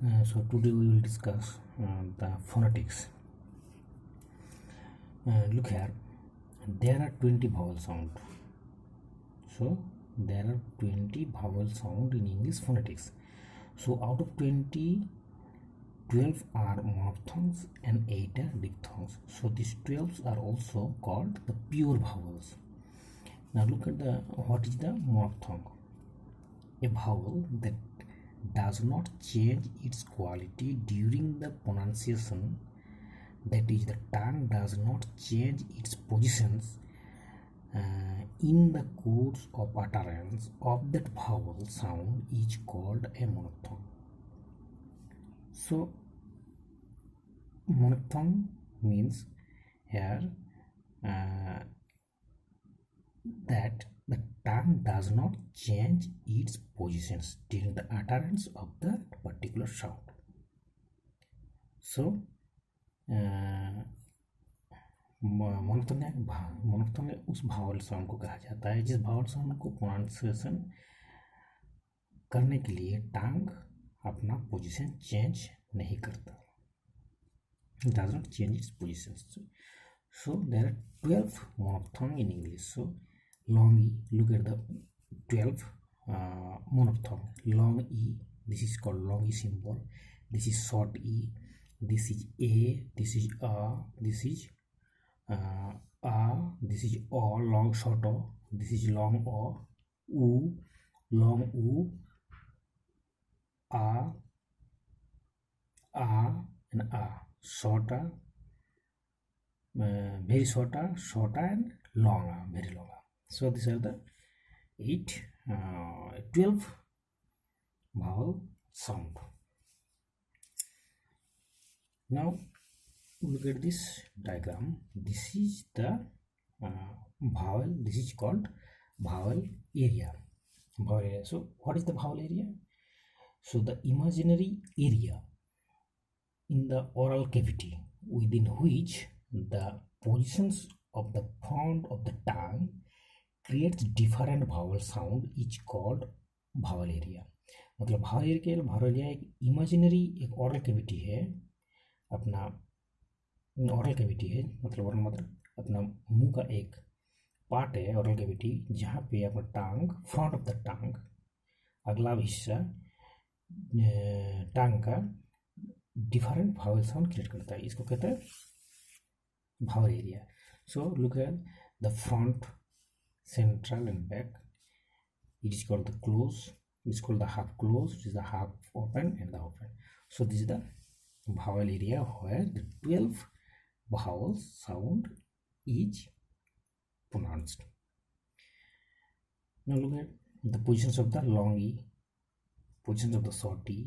So today we will discuss the phonetics. Look here, there are 20 vowel sound. So there are 20 vowel sound in English phonetics. So out of 20, 12 are monophthongs and 8 are diphthongs. So these 12 are also called the pure vowels. Now look at what is the monophthong? A vowel that does not change its quality during the pronunciation, that is, the tongue does not change its positions in the course of utterance of that vowel sound is called a monophthong. So monophthong means here that the tongue does not change its positions during the utterance of the particular sound. So मोनोफ्थोंग उस भावल sound को कहा जाता है जिस भावल sound को pronunciation करने के लिए टंग अपना पोजीशन चेंज नहीं करता, does not change its position. So there are 12 monophthong in English. So long E, look at the 12 monophthong. Long E, this is called long E symbol. This is short E, this is A, this is A, this is this is O, long short O, this is long O, U, long U, A, and A, short A, very short A, and long A, very long A. So these are the 12 vowel sound. Now look at this diagram. This is the vowel. This is called vowel area. So what is the vowel area? So the imaginary area in the oral cavity within which the positions of the front of the tongue creates different vowel sound is called vowel area. मतलब vowel area एक imaginary एक oral cavity है, अपना oral cavity है, मतलब अपना मुंह का एक पार्ट है oral cavity जहाँ पे अपना टंग, फ्रंट ऑफ द टंग, अगला हिस्सा टंग का डिफरेंट भावल साउंड क्रिएट करता है, इसको कहते हैं vowel area. So look at the front, central and back. It is called the close. It is called the half close, which is the half open and the open. So this is the vowel area where the 12 vowel sound is pronounced. Now look at the positions of the long E, positions of the short E,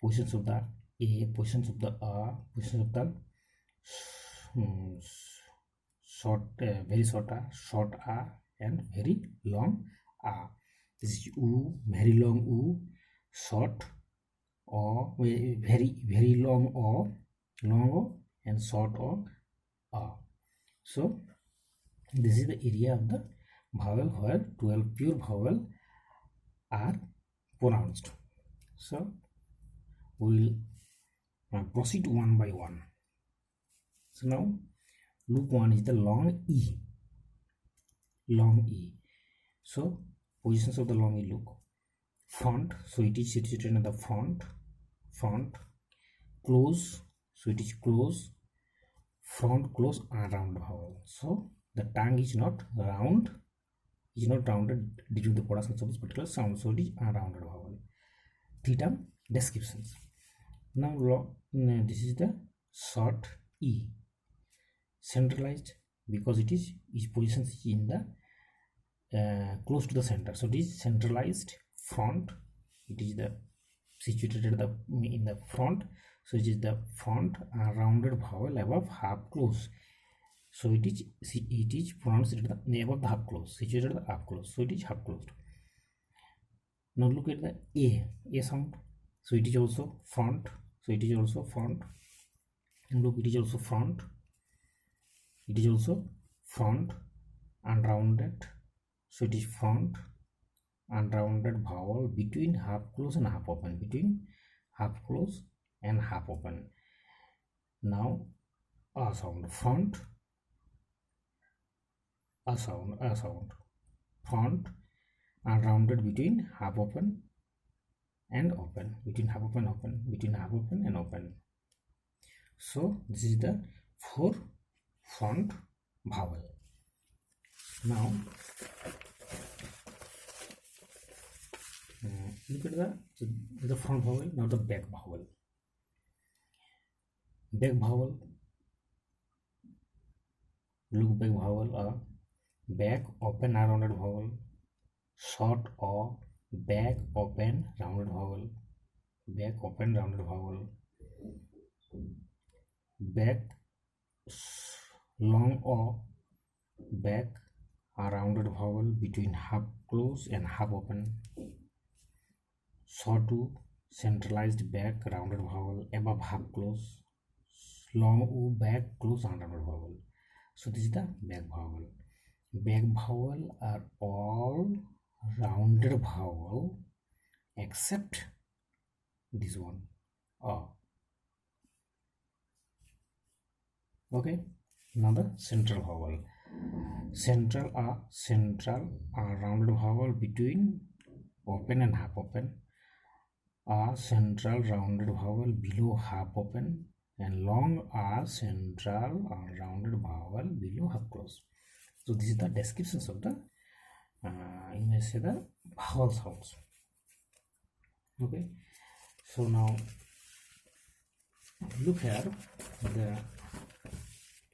positions of the A, positions of the A, positions of the short, very short A, short A, and very long A. This is U, very long U, short O, very long O, and short O, A. So this is the area of the vowel where 12 pure vowel are pronounced. So we will proceed one by one. So now look, one is the long E. Long E. So positions of the long E, look. Front, so it is situated in the front. Close, so it is close. Front, close, and round vowel. So the tongue is not rounded during the production of this particular sound, so it is unrounded vowel. Theta descriptions. Now this is the short E, centralized because it is its position in the close to the center, so it is centralized. Front, it is the situated in the front, so it is the front rounded vowel above half close, so it is pronounced above the half close, situated at the half close, so it is half closed. Now look at the A sound, so it is also front, so it is also front, and look, it is also front, unrounded, so it is front unrounded vowel between half close and half open, between half close and half open. Now a sound, front, a sound, front are rounded between half open and open, between half open, open, between half open and open. So this is the 4 front vowel. Now look at the front vowel. Now the back vowel. Back vowel. Look, back vowel. Back open rounded vowel. Short or back open rounded vowel. Back open rounded vowel. Back long or back a rounded vowel between half close and half open. Short centralized back rounded vowel above half close. Long back close rounded vowel. So this is the back vowel. Back vowel are all rounded vowel except this one. Okay. Now the central vowel. Central rounded vowel between open and half open. A central rounded vowel below half open, and long a central rounded vowel below half close. So this is the descriptions of the you may say the vowel sounds. Okay. So now look here the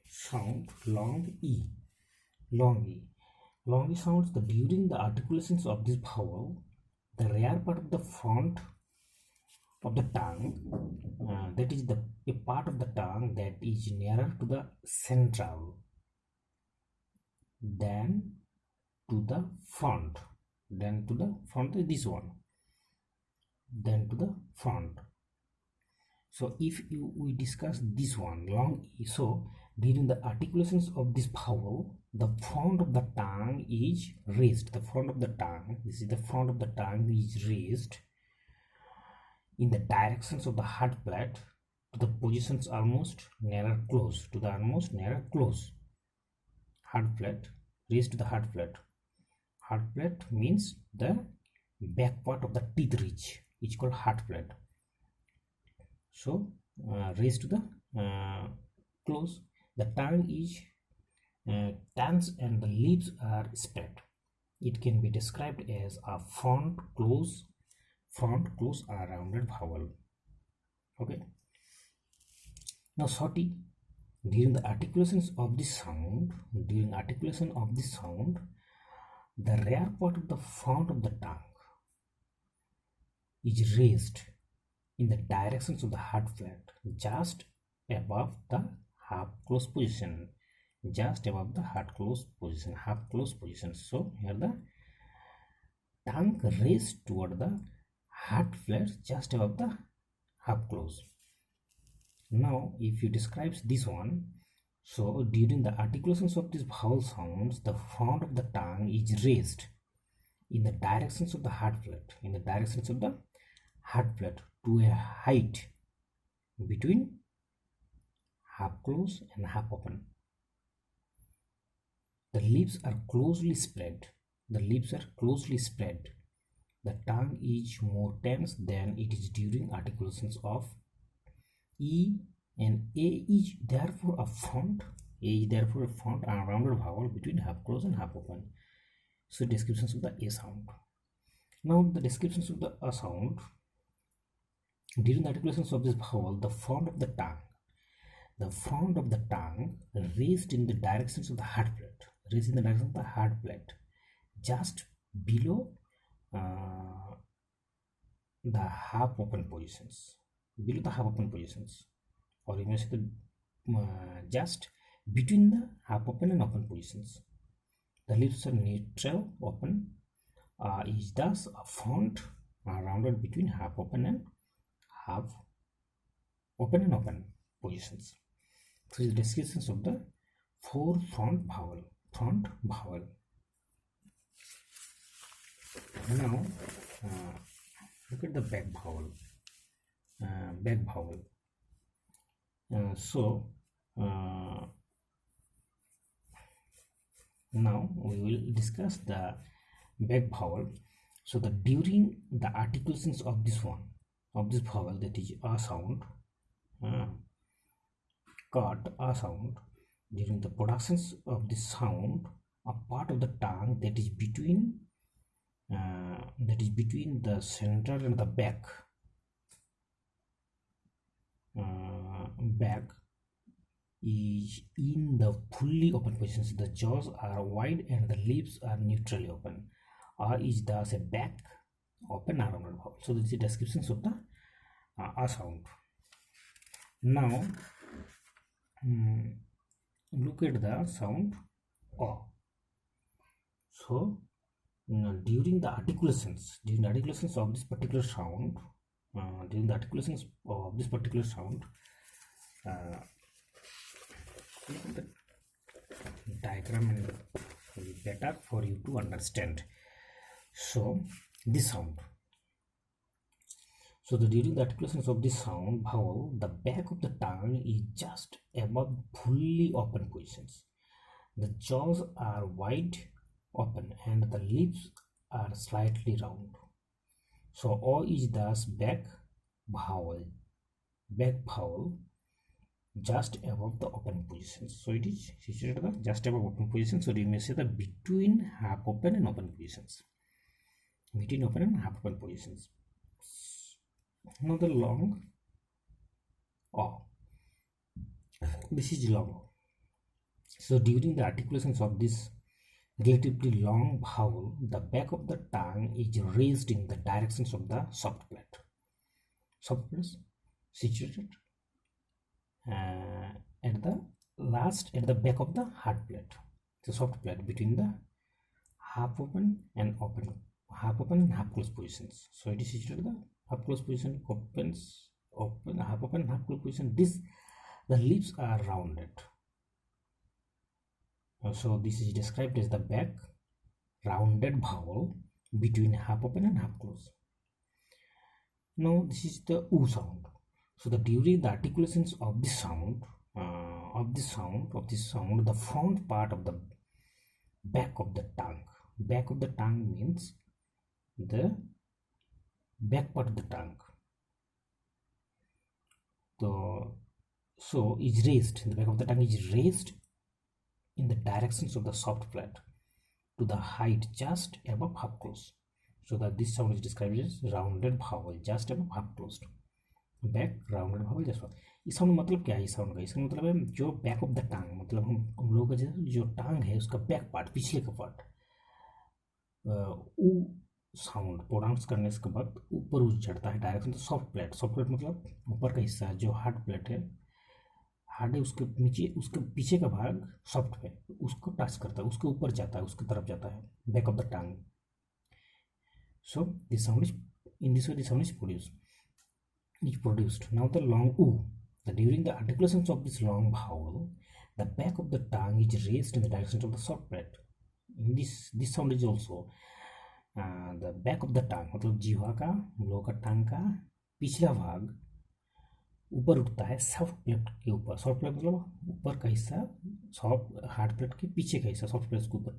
sound long e. Long e. Long e sounds that during the articulations of this vowel, the rear part of the front of the tongue, that is a part of the tongue that is nearer to the central than to the front, this one, than to the front. So if we discuss this one long e, so during the articulations of this vowel, the front of the tongue is raised. The front of the tongue, this is the front of the tongue is raised in the directions of the heart plate to the positions almost nearer close, to the almost nearer close. Heart plate raised to the heart plate. Heart plate means the back part of the teeth ridge, is called heart plate. So raised to the close. The tongue is tense and the lips are spread. It can be described as a front close a rounded vowel. Okay. Now shorty, during the articulations of this sound, the rear part of the front of the tongue is raised in the directions of the heart plate, just above the half close position, half close position. So here the tongue raised toward the heart plate just above the half close. Now if you describe this one, so during the articulations of these vowel sounds, the front of the tongue is raised in the directions of the heart plate, to a height between half close and half open. The lips are closely spread. The tongue is more tense than it is during articulations of E, and A is therefore a front. A rounded vowel between half close and half open. So descriptions of the A sound. Now the descriptions of the A sound. During the articulations of this vowel, the front of the tongue raised in the directions of the heart plate, just below the half open positions, or you may say just between the half open and open positions. The lips are neutral open, is thus a front rounded between half open and open positions. So the descriptions of the 4 front vowel. Now look at the back vowel. back vowel. So now we will discuss the back vowel. So the during the articulations of this one, of this vowel, that is a sound, cut a sound, during the productions of this sound, a part of the tongue that is between the center and the back is in the fully open positions. The jaws are wide and the lips are neutrally open. Is thus a back open rounded vowel. So this is the descriptions of the a sound. Now look at the sound o. So during the articulations of this particular sound, look at the diagram and it will be better for you to understand. So this sound, so during the articulations of this sound vowel, the back of the tongue is just above fully open positions. The jaws are wide open and the lips are slightly round. So O is thus back vowel just above the open positions. So it is situated at just above open positions. So you may say the between half open and open positions. Between open and half open positions. Now the long O. This is long O. So during the articulations of this relatively long vowel, the back of the tongue is raised in the directions of the soft plate. Soft plate situated at the back of the hard plate, the soft plate between the half open and half closed positions. So it is situated at the half closed position, half open, half closed position. The lips are rounded. So this is described as the back rounded vowel between half open and half closed. Now this is the U sound. So during the articulations of this sound, the front part of the back of the tongue means the back part of the tongue. So is raised. The back of the tongue is raised in the directions of the soft plate to the height just above half closed. So that this sound is described as rounded vowel just above half closed. Back rounded vowel जैसा. इस sound मतलब क्या है? इस sound का इसका मतलब है जो बैक ऑफ द टांग, मतलब हम लोगों का जो टांग है उसका बैक पार्ट, पिछले का पार्ट, वो साउंड प्रोनाउंस करने के बाद ऊपर उठ चढ़ता है डायरेक्शन. तो सॉफ्ट प्लेट मतलब ऊपर का हिस्सा जो हार्ड प्लेट है, हार्ड है, उसके नीचे उसके पीछे का भाग सॉफ्ट है, उसको टच करता है, उसके ऊपर जाता है, उसकी तरफ जाता है, बैक ऑफ द टांग. So this sound is in this way this sound is produced. Now the long U. During the articulations of this long vowel, the back of the tongue is raised in the direction of the soft plate. In this sound is also the back of the tongue, मतलब जीवा का, लोग का टांग का पिछला भाग ऊपर उठता है सॉफ्ट प्लेट के ऊपर. सॉफ्ट प्लेट मतलब ऊपर का हिस्सा, सॉफ्ट हार्ड प्लेट के पीछे का हिस्सा सॉफ्ट प्लेट के ऊपर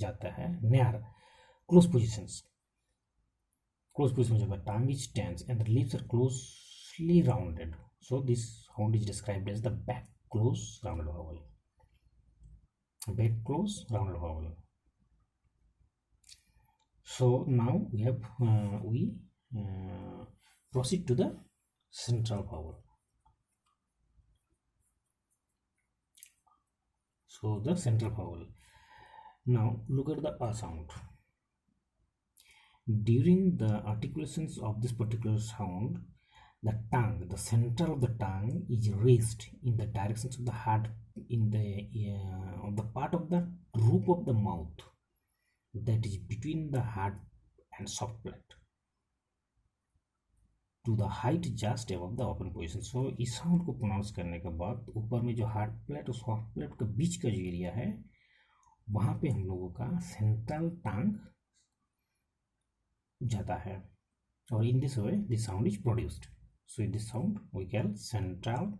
जाता है. नेयर क्लोज पोजिशंस जब tongue is tense and the lips are closely rounded. So this sound is described as the back close rounded vowel. Back close rounded vowel. So now we proceed to the central vowel. So the central vowel. Now look at the A sound. During the articulations of this particular sound, the tongue, the center of the tongue is raised in the directions of the heart, in the of the part of the roof of the mouth that is between the hard and soft plate to the height just above the open position. So इस sound को pronounce करने के बाद ऊपर में जो hard plate और soft plate के बीच का जो एरिया है, वहां पे हम लोगों का सेंट्रल टंग जाता है, और in this way this sound is produced. So in this sound we call central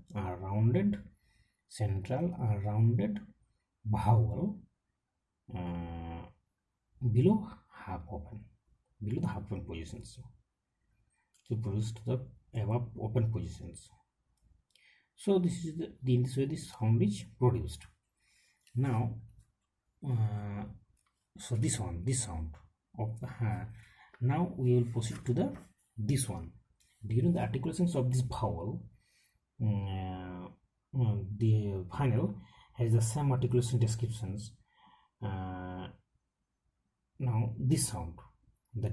rounded vowel below half open, below the half open positions. So produced the above open positions. So this is in this way this sound is produced. Now so this sound of the now we will proceed to the this one. During the articulations of this vowel, the final has the same articulation descriptions. Now this sound,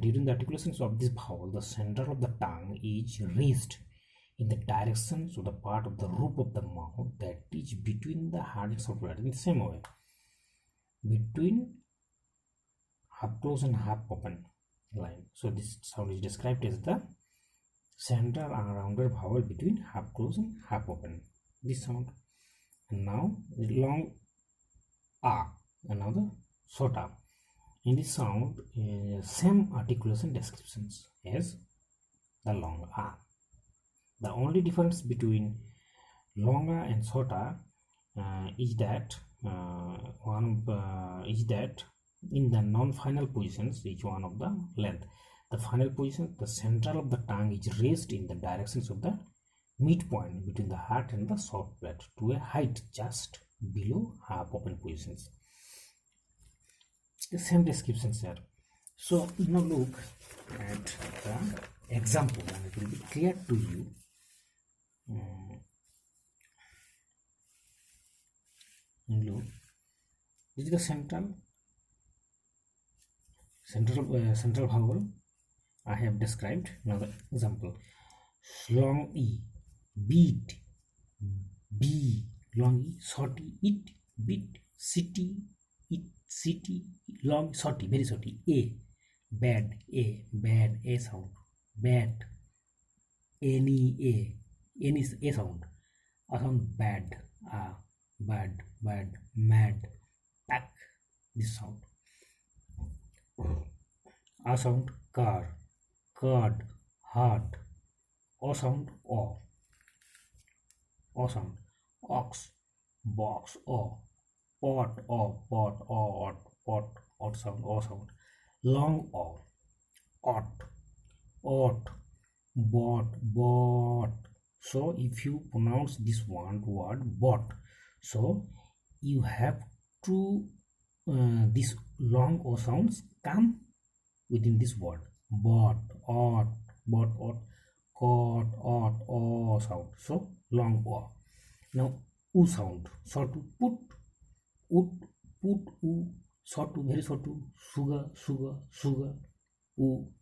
during the articulations of this vowel, the center of the tongue is raised in the direction of the part of the roof of the mouth that is between the hard and soft. In the same way, between half closed and half open line. So this sound is described as the central and rounded vowel between half closed and half open. This sound. And now long a, another short a. In this sound, same articulation descriptions as the long a. The only difference between long a and short a is that in the non-final positions, each one of the length. The final position, the central of the tongue is raised in the directions of the midpoint between the heart and the soft plate to a height just below half open positions. The same descriptions here. So now look at the example and it will be clear to you. Look, this is the central vowel I have described. Now the example: long e, beat, b, long e, shorty, it, bit, city, it, city, long, shorty, very shorty, a, bad, a sound, bad, any a sound, a sound, bad, bad, mad, pack, this sound, a sound, car, card, heart, o sound, o sound, ox, box, o, pot, pot sound, o sound, long o, ought, bought. So if you pronounce this one word bought, so you have to these long o sounds come within this word: bought, ought, caught, o sound. So long o. Now u sound, short u, put, u, short u, very short u, sugar, u,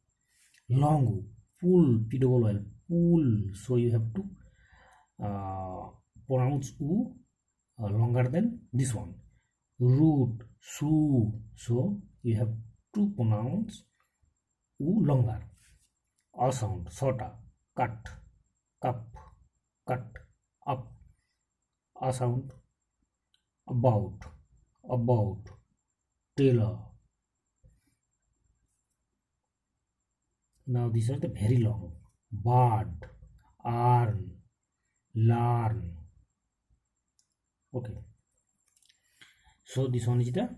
long u, pull, pull. So you have to pronounce u longer than this one. Root, shoe. So you have to pronounce u longer. A sound, shorter, cut, cup, cut, up. A sound, about, tailor. Now these are the very long: bard, arn, learn. Okay. So this one is the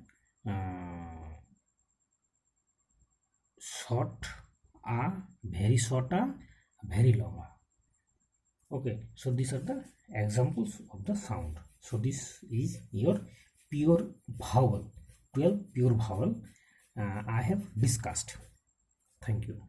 short a, very short a, very long a. Okay. So these are the examples of the sound. So this is your pure vowel, 12 pure vowel I have discussed. Thank you.